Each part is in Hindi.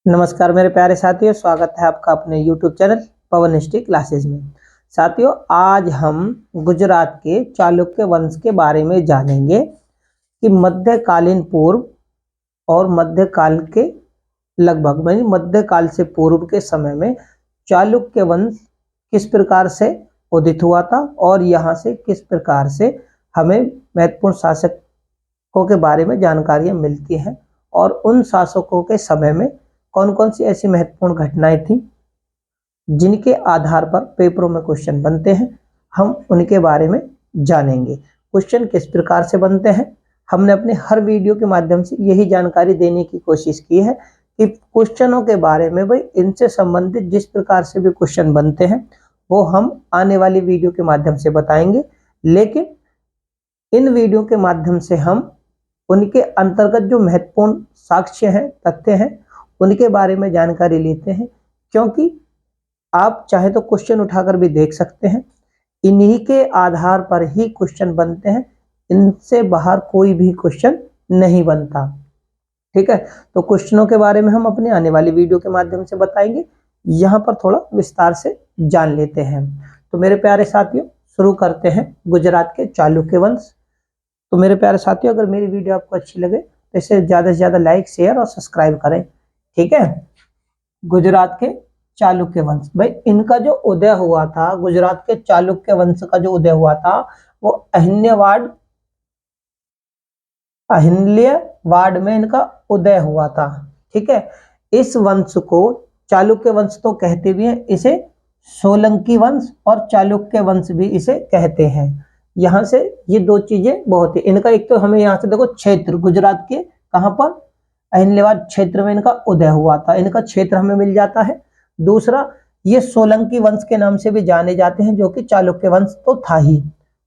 नमस्कार मेरे प्यारे साथियों, स्वागत है आपका अपने YouTube चैनल पवन हिस्ट्री क्लासेज में। साथियों, आज हम गुजरात के चालुक्य वंश के बारे में जानेंगे कि मध्यकालीन पूर्व और मध्यकाल के लगभग यानी मध्यकाल से पूर्व के समय में चालुक्य वंश किस प्रकार से उदित हुआ था और यहाँ से किस प्रकार से हमें महत्वपूर्ण शासकों के बारे में जानकारियाँ मिलती हैं और उन शासकों के समय में कौन कौन सी ऐसी महत्वपूर्ण घटनाएं थी जिनके आधार पर पेपरों में क्वेश्चन बनते हैं, हम उनके बारे में जानेंगे। क्वेश्चन किस प्रकार से बनते हैं, हमने अपने हर वीडियो के माध्यम से यही जानकारी देने की कोशिश की है कि क्वेश्चनों के बारे में भाई इनसे संबंधित जिस प्रकार से भी क्वेश्चन बनते हैं वो हम आने वाली वीडियो के माध्यम से बताएंगे, लेकिन इन वीडियो के माध्यम से हम उनके अंतर्गत जो महत्वपूर्ण साक्ष्य हैं, तथ्य हैं, उनके बारे में जानकारी लेते हैं, क्योंकि आप चाहे तो क्वेश्चन उठाकर भी देख सकते हैं। इन्हीं के आधार पर ही क्वेश्चन बनते हैं, इनसे बाहर कोई भी क्वेश्चन नहीं बनता। ठीक है, तो क्वेश्चनों के बारे में हम अपने आने वाली वीडियो के माध्यम से बताएंगे। यहाँ पर थोड़ा विस्तार से जान लेते हैं। तो मेरे प्यारे साथियों, शुरू करते हैं गुजरात के चालुक्य वंश। तो मेरे प्यारे साथियों, अगर मेरी वीडियो आपको अच्छी लगे तो इसे ज़्यादा से ज़्यादा लाइक, शेयर और सब्सक्राइब करें। ठीक है, गुजरात के चालुक्य वंश, भाई इनका जो उदय हुआ था, गुजरात के चालुक्य वंश का जो उदय हुआ था वो अहिल्यावाड़ में इनका उदय हुआ था। ठीक है, इस वंश को चालुक्य वंश तो कहते भी हैं, इसे सोलंकी वंश और चालुक्य वंश भी इसे कहते हैं। यहाँ से ये दो चीजें बहुत ही इनका, एक तो हमें यहाँ से देखो क्षेत्र गुजरात के कहाँ पर अहिल्याबाद क्षेत्र में इनका उदय हुआ था, इनका क्षेत्र हमें मिल जाता है। दूसरा, ये सोलंकी वंश के नाम से भी जाने जाते हैं, जो कि चालुक्य वंश तो था ही।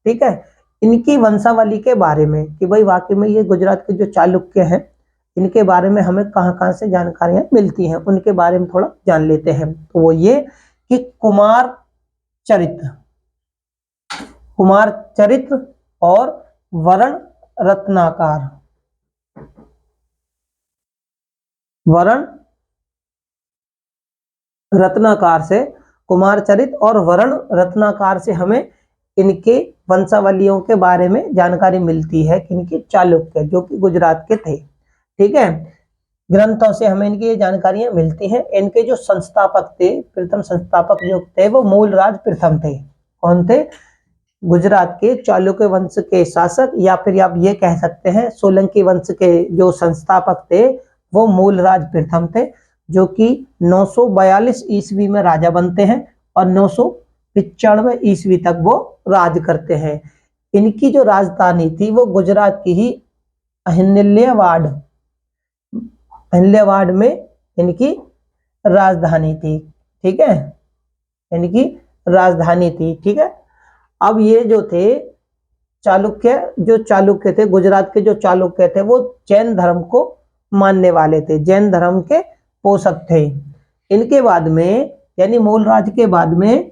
ठीक है, इनकी वंशावली के बारे में कि भाई वाकई में ये गुजरात के जो चालुक्य हैं इनके बारे में हमें कहाँ कहाँ से जानकारियां मिलती हैं, उनके बारे में थोड़ा जान लेते हैं। तो वो ये कि कुमार चरित्र और वर्ण रत्नाकार से कुमार चरित और वर्ण रत्नाकार से हमें इनके वंशावलियों के बारे में जानकारी मिलती है कि इनके चालुक्य जो कि गुजरात के थे। ठीक है, ग्रंथों से हमें इनकी जानकारियां मिलती हैं। इनके जो संस्थापक थे, प्रथम संस्थापक जो थे वो मूलराज प्रथम थे। कौन थे? गुजरात के चालुक्य वंश के शासक, या फिर आप ये कह सकते हैं सोलंकी वंश के जो संस्थापक थे वो मूलराज प्रथम थे, जो कि 942 ईस्वी में राजा बनते हैं और 995 ईस्वी तक वो राज करते हैं। इनकी जो राजधानी थी वो गुजरात की ही अहिल्यावाड़ में इनकी राजधानी थी। ठीक है, इनकी राजधानी थी। ठीक है, अब ये जो थे चालुक्य थे, गुजरात के जो चालुक्य थे वो जैन धर्म को मानने वाले थे, जैन धर्म के पोषक थे। इनके बाद में यानी मूल राज्य के बाद में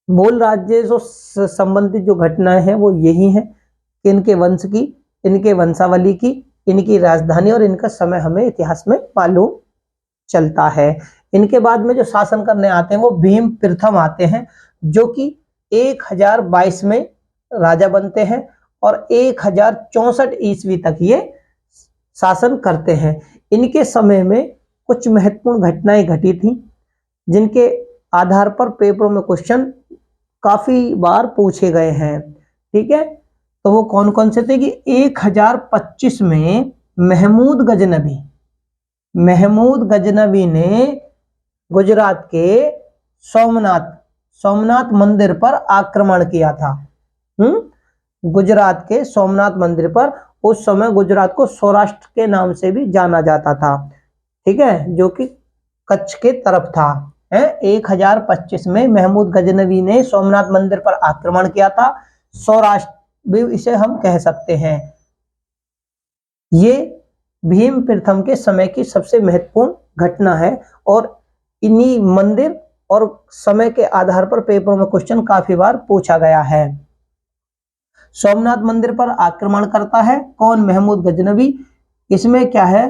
मूल राज्य जो संबंधित जो घटनाएं हैं वो यही है कि इनके वंश की, इनके वंशावली की, इनकी राजधानी और इनका समय हमें इतिहास में मालूम चलता है। इनके बाद में जो शासन करने आते हैं वो भीम प्रथम आते हैं, जो कि 1022 में राजा बनते हैं और 1064 ईस्वी तक ये शासन करते हैं। इनके समय में कुछ महत्वपूर्ण घटनाएं घटी थी जिनके आधार पर पेपरों में क्वेश्चन काफी बार पूछे गए हैं। ठीक है, तो वो कौन कौन से थे कि 1025 में महमूद गजनवी ने गुजरात के सोमनाथ मंदिर पर आक्रमण किया था। गुजरात के सोमनाथ मंदिर पर, उस समय गुजरात को सौराष्ट्र के नाम से भी जाना जाता था। ठीक है, जो कि कच्छ के तरफ था। 1025 में महमूद गजनवी ने सोमनाथ मंदिर पर आक्रमण किया था, सौराष्ट्र भी इसे हम कह सकते हैं। ये भीम प्रथम के समय की सबसे महत्वपूर्ण घटना है और इन्हीं मंदिर और समय के आधार पर पेपरों में क्वेश्चन काफी बार पूछा गया है। सोमनाथ मंदिर पर आक्रमण करता है कौन? महमूद गजनवी। इसमें क्या है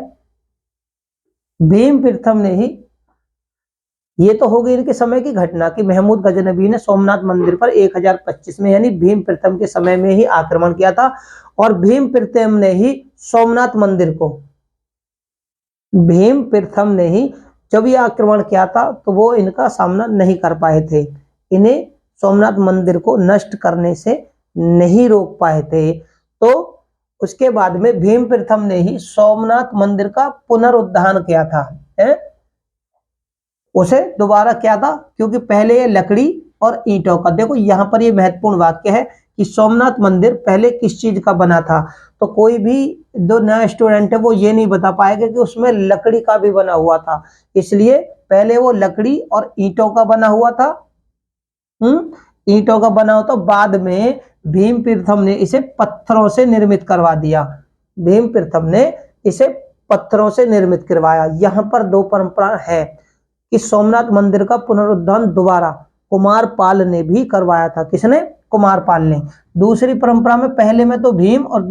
भीम प्रथम ने ही, ये तो हो गई इनके समय की घटना कि महमूद गजनबी ने सोमनाथ मंदिर पर 1025 में यानी भीम प्रथम के समय में ही आक्रमण किया था। और भीम प्रथम ने ही सोमनाथ मंदिर को, भीम प्रथम ने ही जब ये आक्रमण किया था तो वो इनका सामना नहीं कर पाए थे, इन्हें सोमनाथ मंदिर को नष्ट करने से नहीं रोक पाए थे। तो उसके बाद में भीम प्रथम ने ही सोमनाथ मंदिर का पुनरुद्धार किया था, उसे दोबारा किया था, क्योंकि पहले ये लकड़ी और ईंटों का, देखो यहां पर ये महत्वपूर्ण वाक्य है कि सोमनाथ मंदिर पहले किस चीज का बना था। तो कोई भी जो नया स्टूडेंट है वो ये नहीं बता पाएगा कि उसमें लकड़ी का भी बना हुआ था, इसलिए पहले वो लकड़ी और ईंटों का बना हुआ था। ईंटों का बना हो तो बाद में भीम प्रथम ने इसे पत्थरों से निर्मित करवा दिया, भीम प्रथम ने इसे पत्थरों से निर्मित करवाया। यहां पर दो परंपरा है कि सोमनाथ मंदिर का पुनरुद्धार दोबारा कुमारपाल ने भी करवाया था। किसने? कुमारपाल ने। दूसरी परंपरा में पहले में तो भीम और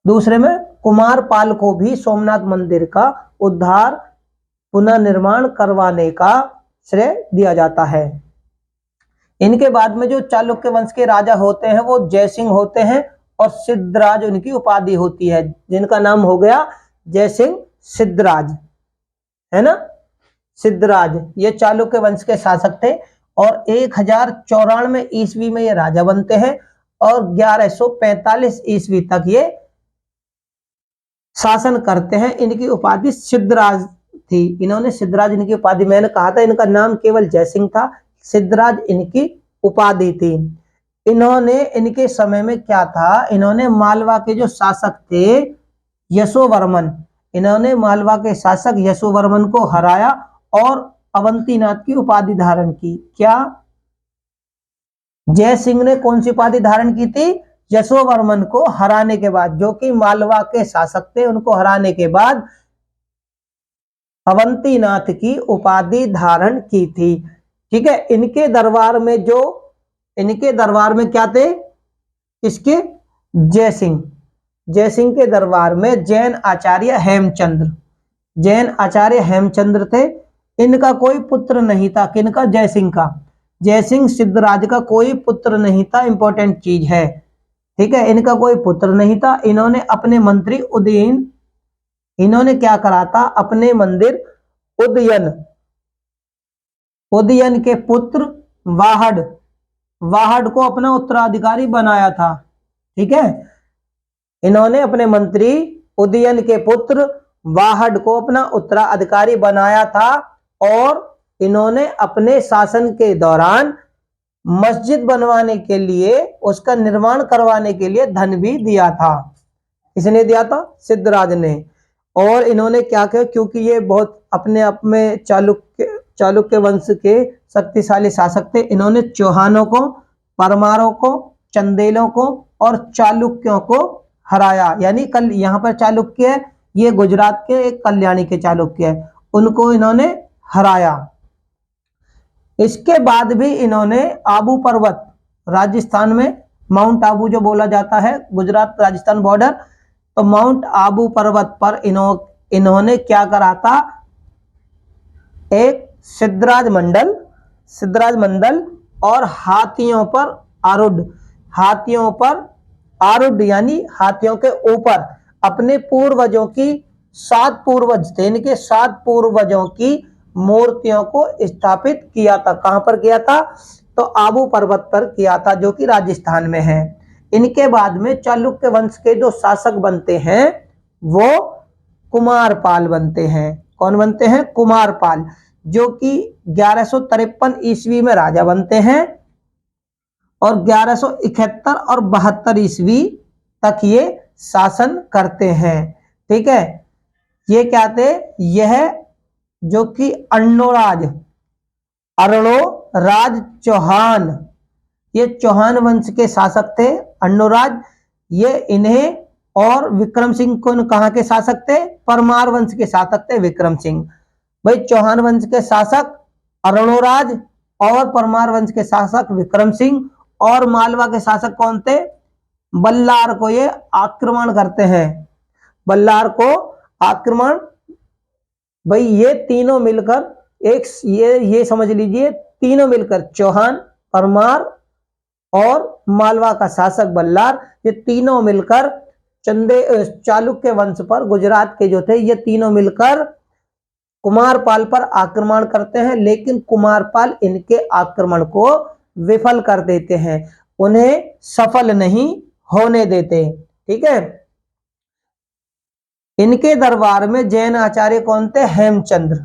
दूसरे में कुमारपाल को भी सोमनाथ मंदिर का उद्धार पुनर्निर्माण करवाने का श्रेय दिया जाता है। इनके बाद में जो चालुक्य वंश के राजा होते हैं वो जयसिंह होते हैं और सिद्धराज उनकी उपाधि होती है, जिनका नाम हो गया जयसिंह सिद्धराज, है ना। सिद्धराज ये चालुक्य वंश के शासक थे और 1094 ईस्वी में ये राजा बनते हैं और 1145 ईस्वी तक ये शासन करते हैं। इनकी उपाधि सिद्धराज थी, इन्होंने सिद्धराज इनकी उपाधि, मैंने कहा था इनका नाम केवल जयसिंह था, सिद्धराज इनकी उपाधि थी। इन्होंने इनके समय में क्या था, इन्होंने मालवा के जो शासक थे यशोवर्मन, इन्होंने मालवा के शासक यशोवर्मन को हराया और अवंतीनाथ की उपाधि धारण की। क्या? जय सिंह ने कौन सी उपाधि धारण की थी? यशोवर्मन को हराने के बाद, जो कि मालवा के शासक थे, उनको हराने के बाद अवंतीनाथ की उपाधि धारण की थी। ठीक है। इनके दरबार में क्या थे? इसके जयसिंह के दरबार में जैन आचार्य हेमचंद्र थे। इनका कोई पुत्र नहीं था। किनका? जयसिंह का। जयसिंह सिद्धराज का कोई पुत्र नहीं था, इंपॉर्टेंट चीज है। ठीक है, इनका कोई पुत्र नहीं था। इन्होंने अपने मंत्री इन्होंने क्या करा था? अपने मंदिर उदयन के पुत्र वाहड को अपना उत्तराधिकारी बनाया था। ठीक है, इन्होंने अपने मंत्री उदयन के पुत्र वाहड को अपना उत्तराधिकारी बनाया था और इन्होंने अपने शासन के दौरान मस्जिद बनवाने के लिए, उसका निर्माण करवाने के लिए धन भी दिया था। किसने दिया था? सिद्धराज ने। और इन्होंने क्या किया, क्योंकि ये बहुत अपने आप में चालुक्य वंश के शक्तिशाली शासक थे, इन्होंने चौहानों को, परमारों को, चंदेलों को और चालुक्यों को हराया। यानी कल यहाँ पर चालुक्य है, ये गुजरात के एक कल्याणी के चालुक्य है, उनको इन्होंने हराया। इसके बाद भी इन्होंने आबू पर्वत, राजस्थान में माउंट आबू जो बोला जाता है, गुजरात राजस्थान बॉर्डर, तो माउंट आबू पर्वत पर इन्होंने क्या करा था? एक सिद्धराज मंडल और हाथियों पर आरूढ़ यानी हाथियों के ऊपर अपने पूर्वजों की 7 पूर्वज थे, इनके 7 पूर्वजों की मूर्तियों को स्थापित किया था। कहां पर किया था? तो आबू पर्वत पर किया था, जो कि राजस्थान में है। इनके बाद में चालुक्य वंश के जो शासक बनते हैं वो कुमारपाल बनते हैं। कौन बनते हैं? कुमारपाल, जो कि 1153 ईस्वी में राजा बनते हैं और 1171 और 72 ईस्वी तक ये शासन करते हैं। ठीक है, ये क्या थे? यह जो कि अर्णोराज चौहान, ये चौहान वंश के शासक थे। अर्णोराज ये इन्हें, और विक्रम सिंह कौन कहां के शासक थे? परमार वंश के शासक थे विक्रम सिंह। भाई चौहान वंश के शासक अर्णोराज और परमार वंश के शासक विक्रम सिंह, और मालवा के शासक कौन थे? बल्लार को ये आक्रमण करते हैं, बल्लार को आक्रमण भाई ये तीनों मिलकर एक, ये समझ लीजिए तीनों मिलकर चौहान, परमार और मालवा का शासक बल्लार, ये तीनों मिलकर चालुक्य वंश पर, गुजरात के जो थे ये तीनों मिलकर कुमारपाल पर आक्रमण करते हैं, लेकिन कुमारपाल इनके आक्रमण को विफल कर देते हैं, उन्हें सफल नहीं होने देते। ठीक है। इनके दरबार में जैन आचार्य कौन थे? हेमचंद्र।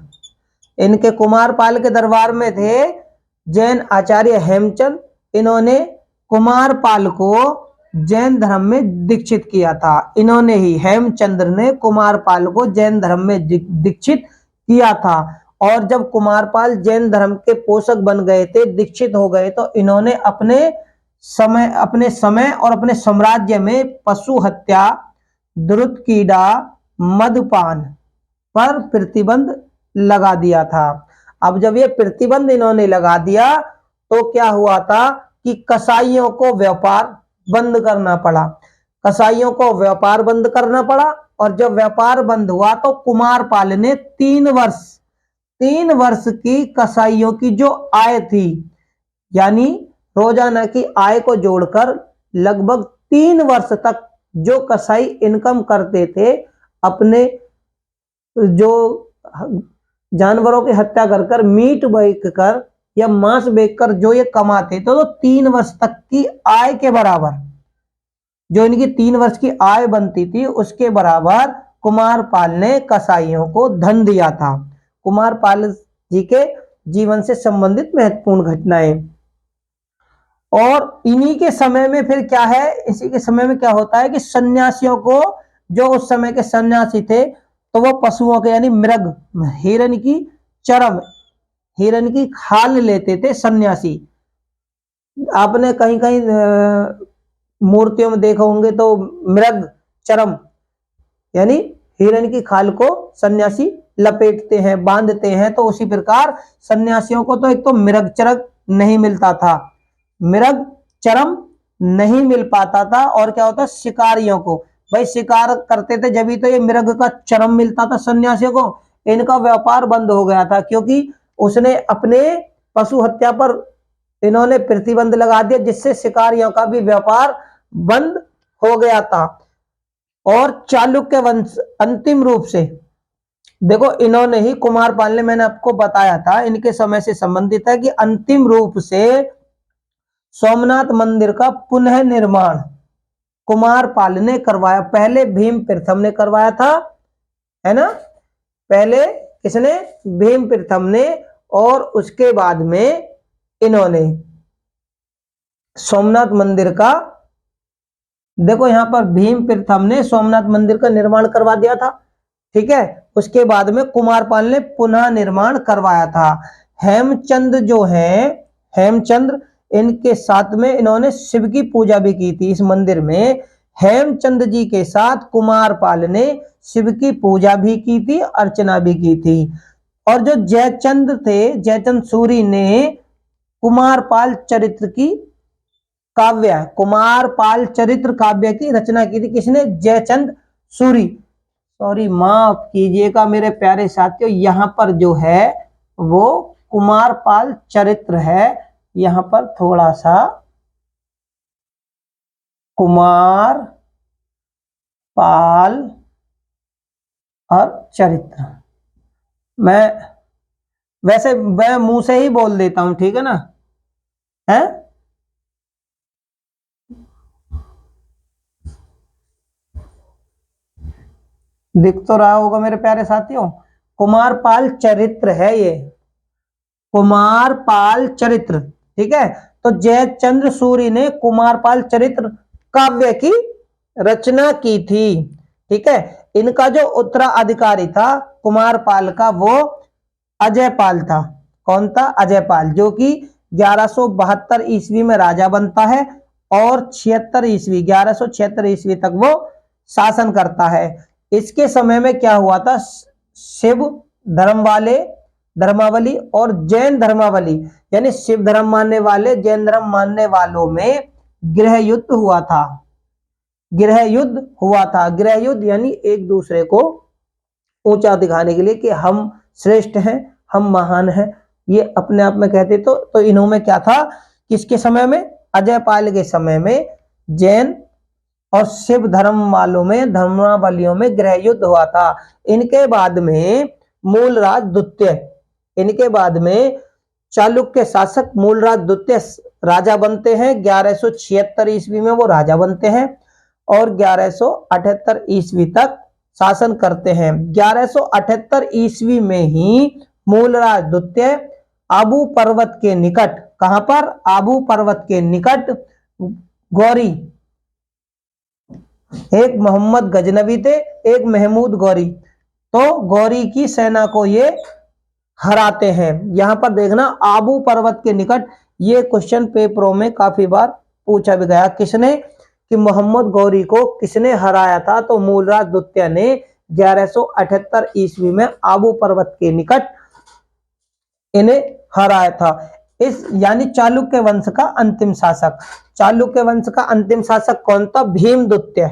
इनके कुमारपाल के दरबार में थे जैन आचार्य हेमचंद। इन्होंने कुमारपाल को जैन धर्म में दीक्षित किया था। इन्होंने ही, हेमचंद्र ने कुमारपाल को जैन धर्म में दीक्षित किया था। और जब कुमारपाल जैन धर्म के पोषक बन गए थे, दीक्षित हो गए, तो इन्होंने अपने समय और अपने साम्राज्य में पशु हत्या, द्रुत कीड़ा, मदपान पर प्रतिबंध लगा दिया था। अब जब ये प्रतिबंध इन्होंने लगा दिया तो क्या हुआ था कि कसाईयों को व्यापार बंद करना पड़ा। कसाईयों को व्यापार बंद करना पड़ा, और जब व्यापार बंद हुआ तो कुमारपाल ने 3 वर्ष की कसाईयों की जो आय थी, यानी रोजाना की आय को जोड़कर लगभग 3 वर्ष तक जो कसाई इनकम करते थे, अपने जो जानवरों की हत्या कर कर, मीट बेचकर या मांस बेचकर जो ये कमाते थे, तो 3 वर्ष तक की आय के बराबर, जो इनकी 3 वर्ष की आय बनती थी, उसके बराबर कुमारपाल ने कसाईयों को धन दिया था। कुमारपाल जी के जीवन से संबंधित महत्वपूर्ण घटनाएं। और इन्हीं के समय में फिर क्या है, इसी के समय में क्या होता है कि सन्यासियों को, जो उस समय के सन्यासी थे, तो वो पशुओं के यानी मृग, हिरण की चर्म, हिरण की खाल लेते थे सन्यासी। आपने कहीं कहीं मूर्तियों में देखा होंगे तो मृग चर्म यानी हिरण की खाल को सन्यासी लपेटते हैं, बांधते हैं। तो उसी प्रकार सन्यासियों को तो एक तो मृग चर्म नहीं मिलता था, मृग चर्म नहीं मिल पाता था, और क्या होता, शिकारियों को, भाई शिकार करते थे जब भी तो ये मृग का चर्म मिलता था सन्यासियों को। इनका व्यापार बंद हो गया था, क्योंकि उसने अपने पशु हत्या पर इन्होंने प्रतिबंध लगा दिया, जिससे शिकारियों का भी व्यापार बंद हो गया था। और चालुक्य वंश अंतिम रूप से, देखो इन्होंने ही, कुमारपाल ने, मैंने आपको बताया था, इनके समय से संबंधित है कि अंतिम रूप से सोमनाथ मंदिर का पुनः निर्माण कुमारपाल ने करवाया। पहले भीम प्रथम ने करवाया था, है ना, पहले किसने? भीम प्रथम ने, और उसके बाद में इन्होंने सोमनाथ मंदिर का, देखो यहां पर भीम प्रथम ने सोमनाथ मंदिर का निर्माण करवा दिया था। ठीक है। उसके बाद में कुमारपाल ने पुनः निर्माण करवाया था। हेमचंद जो है, हेमचंद्र, इनके साथ में इन्होंने शिव की पूजा भी की थी। इस मंदिर में हेमचंद जी के साथ कुमारपाल ने शिव की पूजा भी की थी, अर्चना भी की थी। और जो जयचंद थे, जयचंद सूरी ने कुमारपाल चरित्र की काव्य, कुमारपाल चरित्र काव्य की रचना की थी। किसने? जयचंद सूरी। सॉरी, माफ कीजिएगा मेरे प्यारे साथियों, यहां पर जो है वो कुमारपाल चरित्र है, यहां पर थोड़ा सा कुमारपाल और चरित्र, मैं वैसे मैं मुंह से ही बोल देता हूं, ठीक है ना, है? दिख तो रहा होगा मेरे प्यारे साथियों, कुमारपाल चरित्र है ये, कुमारपाल चरित्र। ठीक है। तो जयचंद्र सूरी ने कुमारपाल चरित्र काव्य की रचना की थी। ठीक है। इनका जो उत्तराधिकारी था कुमारपाल का, वो अजयपाल था। कौन था? अजयपाल, जो कि 1172 ईस्वी में राजा बनता है, और 76 ईस्वी, 1176 ईस्वी तक वो शासन करता है। इसके समय में क्या हुआ था, शिव धर्म वाले, धर्मावली, और जैन धर्मावली, यानी शिव धर्म मानने वाले, जैन धर्म मानने वालों में गृह युद्ध हुआ था। गृह युद्ध हुआ था। गृह युद्ध यानी एक दूसरे को ऊंचा दिखाने के लिए कि हम श्रेष्ठ हैं, हम महान हैं, ये अपने आप में कहते। तो इन्हों में क्या था, किसके समय में, अजयपाल के समय में जैन और शिव धर्म वालों में, धर्मावलियों में गृह युद्ध हुआ था। इनके बाद में मूलराज द्वितीय, इनके बाद में चालुक्य शासक मूलराज द्वितीय राजा बनते हैं। 1176 ईस्वी में वो राजा बनते हैं और 1178 ईस्वी तक शासन करते हैं। 1178 ईस्वी में ही मूलराज द्वितीय आबू पर्वत के निकट, कहां पर, आबू पर्वत के निकट गौरी, एक मोहम्मद गजनवी थे, एक महमूद गौरी, तो गौरी की सेना को ये हराते हैं। यहां पर देखना आबू पर्वत के निकट, ये क्वेश्चन पेपरों में काफी बार पूछा भी गया, किसने, कि मोहम्मद गौरी को किसने हराया था, तो मूलराज द्वितीय ने 1178 ईस्वी में आबू पर्वत के निकट इन्हें हराया था। इस यानी चालुक्य वंश का अंतिम शासक, चालुक्य वंश का अंतिम शासक कौन था, भीमद्वितीय,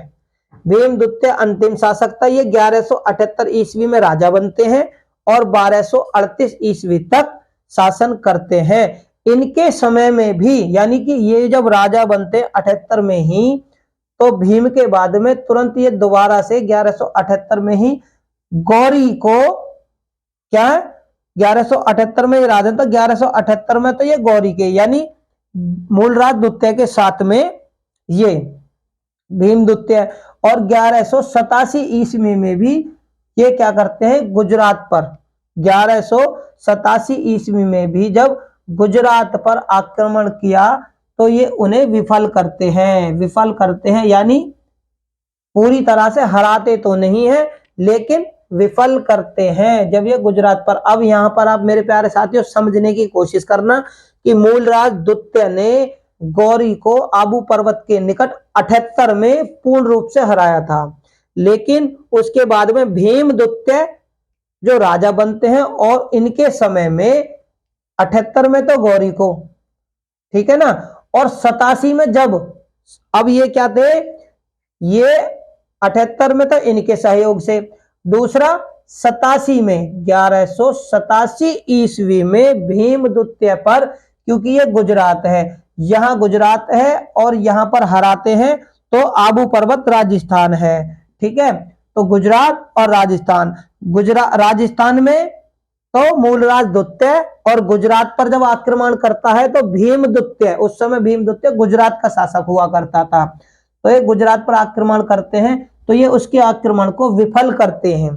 भीमद्वितीय अंतिम शासक था। ये 1178 ईस्वी में राजा बनते हैं और 1238 ईस्वी तक शासन करते हैं। इनके समय में भी, यानी कि ये जब राजा बनते 78 में ही, तो भीम के बाद में तुरंत ये दोबारा से 1178 में ही गौरी को, क्या 1178 में राजा था, 1178 में तो ये गौरी के, यानी मूलराज द्वितीय के साथ में ये भीमद्वितीय, और 1187 ईस्वी में भी ये क्या करते हैं, गुजरात पर, 1187 ईस्वी में भी जब गुजरात पर आक्रमण किया तो ये उन्हें विफल करते हैं, विफल करते हैं, यानी पूरी तरह से हराते तो नहीं है लेकिन विफल करते हैं जब ये गुजरात पर। अब यहां पर आप मेरे प्यारे साथियों समझने की कोशिश करना कि मूलराज द्वितीय ने गौरी को आबू पर्वत के निकट 78 में पूर्ण रूप से हराया था, लेकिन उसके बाद में भीमद्वितीय जो राजा बनते हैं और इनके समय में 78 में तो गौरी को, ठीक है ना, और 87 में जब, अब ये क्या थे, ये 78 में तो इनके सहयोग से, दूसरा 87 में 1187 ईस्वी में भीमद्वितीय पर, क्योंकि ये गुजरात है, यहां गुजरात है और यहां पर हराते हैं, तो आबू पर्वत राजस्थान है, ठीक है, तो गुजरात और राजस्थान, राजस्थान में तो मूलराज द्वितीय, और गुजरात पर जब आक्रमण करता है तो भीमद्वितीय, उस समय भीमद्वितीय गुजरात का शासक हुआ करता था, तो ये गुजरात पर आक्रमण करते हैं, तो ये उसके आक्रमण को विफल करते हैं,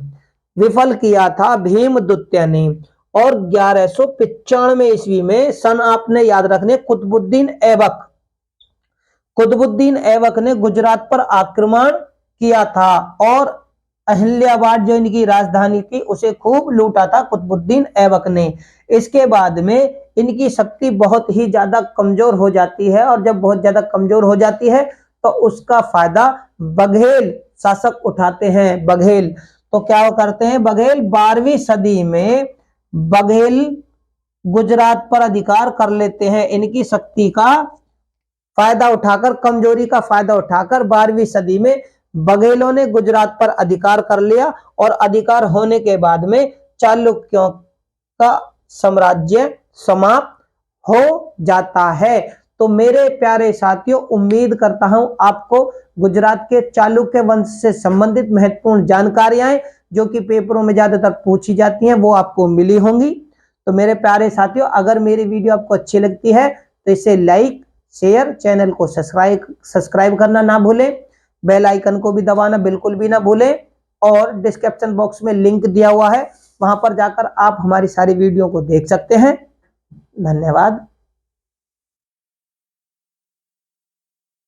विफल किया था भीमद्वितीय ने। और 1195 ईस्वी में, सन आपने याद रखने, कुतुबुद्दीन ऐबक, कुतुबुद्दीन ऐबक ने गुजरात पर आक्रमण किया था और अहिल्याबाद जो इनकी राजधानी थी उसे खूब लूटा था कुतुबुद्दीन ऐबक ने। इसके बाद में इनकी शक्ति बहुत ही ज्यादा कमजोर हो जाती है, और जब बहुत ज्यादा कमजोर हो जाती है तो उसका फायदा बघेल शासक उठाते हैं। बघेल तो क्या करते हैं, बघेल 12वीं सदी में बघेल गुजरात पर अधिकार कर लेते हैं, इनकी शक्ति का फायदा उठाकर, कमजोरी का फायदा उठाकर 12वीं सदी में बघेलों ने गुजरात पर अधिकार कर लिया, और अधिकार होने के बाद में चालुक्यों का साम्राज्य समाप्त हो जाता है। तो मेरे प्यारे साथियों, उम्मीद करता हूं आपको गुजरात के चालुक्य वंश से संबंधित महत्वपूर्ण जानकारियां जो कि पेपरों में ज्यादातर पूछी जाती हैं वो आपको मिली होंगी। तो मेरे प्यारे साथियों, अगर मेरी वीडियो आपको अच्छी लगती है तो इसे लाइक, शेयर, चैनल को सब्सक्राइब करना ना भूलें, बेल आइकन को भी दबाना बिल्कुल भी ना भूलें, और डिस्क्रिप्शन बॉक्स में लिंक दिया हुआ है, वहां पर जाकर आप हमारी सारी वीडियो को देख सकते हैं। धन्यवाद।